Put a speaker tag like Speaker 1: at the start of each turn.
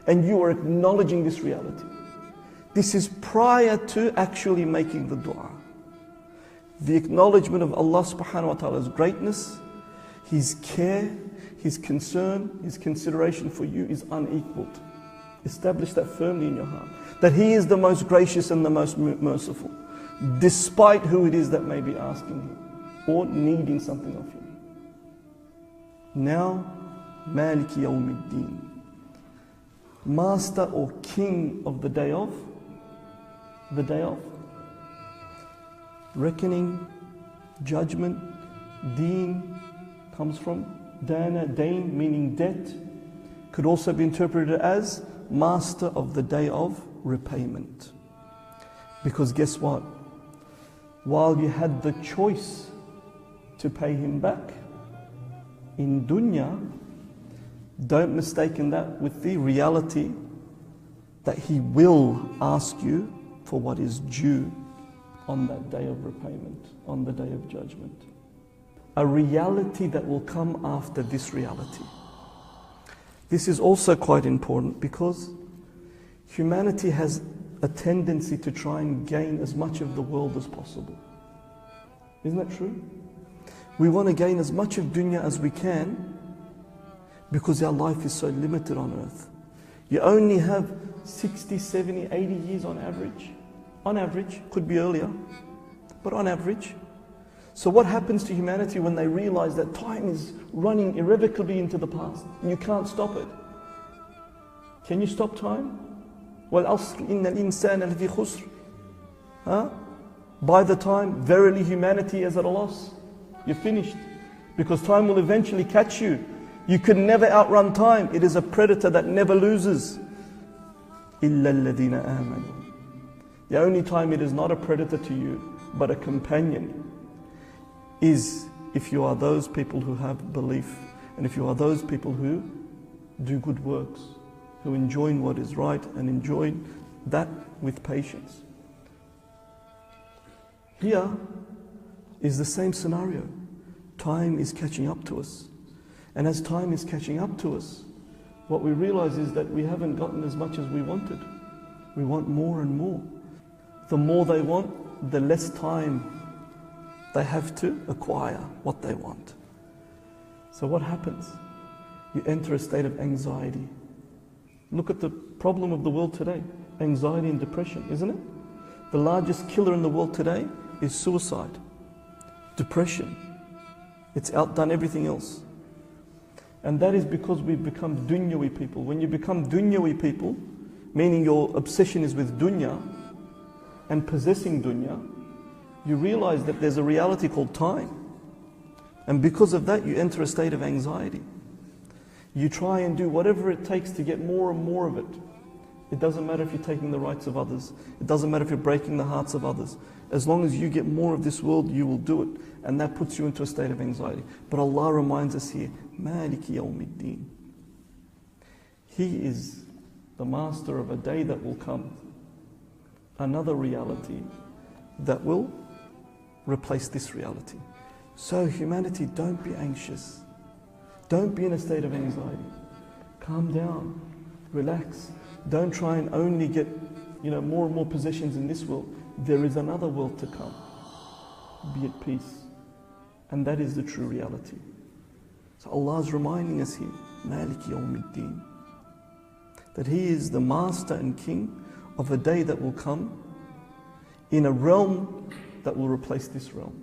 Speaker 1: and you are acknowledging this reality. This is prior to actually making the dua. The acknowledgement of Allah subhanahu wa ta'ala's greatness, His care, His concern, His consideration for you is unequaled. Establish that firmly in your heart. That He is the most gracious and the most merciful, despite who it is that may be asking Him or needing something of Him. Now, Maliki Yawmiddin, Master or King of the day of, reckoning, judgment. Deen comes from Dana, Dain, meaning debt. Could also be interpreted as Master of the day of repayment. Because guess what? While you had the choice to pay Him back, in dunya, don't mistake that with the reality that He will ask you for what is due on that day of repayment, on the day of judgment. A reality that will come after this reality. This is also quite important because humanity has a tendency to try and gain as much of the world as possible. Isn't that true? We want to gain as much of dunya as we can because our life is so limited on earth. You only have 60, 70, 80 years on average. On average, could be earlier, but on average. So what happens to humanity when they realize that time is running irrevocably into the past and you can't stop it? Can you stop time? وَالْعَصْرِ إِنَّ الْإِنسَانَ لَفِي خُسْرٍ. By the time, verily humanity is at a loss. You're finished. Because time will eventually catch you. You can never outrun time. It is a predator that never loses. إِلَّا الَّذِينَ آمَنُوا. The only time it is not a predator to you, but a companion, is if you are those people who have belief, and if you are those people who do good works, who enjoy what is right and enjoy that with patience. Here is the same scenario. Time is catching up to us. And as time is catching up to us, what we realize is that we haven't gotten as much as we wanted. We want more and more. The more they want, the less time they have to acquire what they want. So what happens? You enter a state of anxiety. Look at the problem of the world today. Anxiety and depression, isn't it? The largest killer in the world today is suicide. Depression. It's outdone everything else. And that is because we've become dunyawi people. When you become dunyawi people, meaning your obsession is with dunya and possessing dunya, you realize that there's a reality called time. And because of that, you enter a state of anxiety. You try and do whatever it takes to get more and more of it. It doesn't matter if you're taking the rights of others. It doesn't matter if you're breaking the hearts of others. As long as you get more of this world, you will do it. And that puts you into a state of anxiety. But Allah reminds us here, Maliki Yawmiddin. He is the master of a day that will come. Another reality that will replace this reality. So humanity, don't be anxious. Don't be in a state of anxiety. Calm down, relax. Don't try and only get, more and more possessions in this world. There is another world to come. Be at peace. And that is the true reality. So Allah is reminding us here, Maliki Yawmiddin, that He is the master and king of a day that will come in a realm that will replace this realm.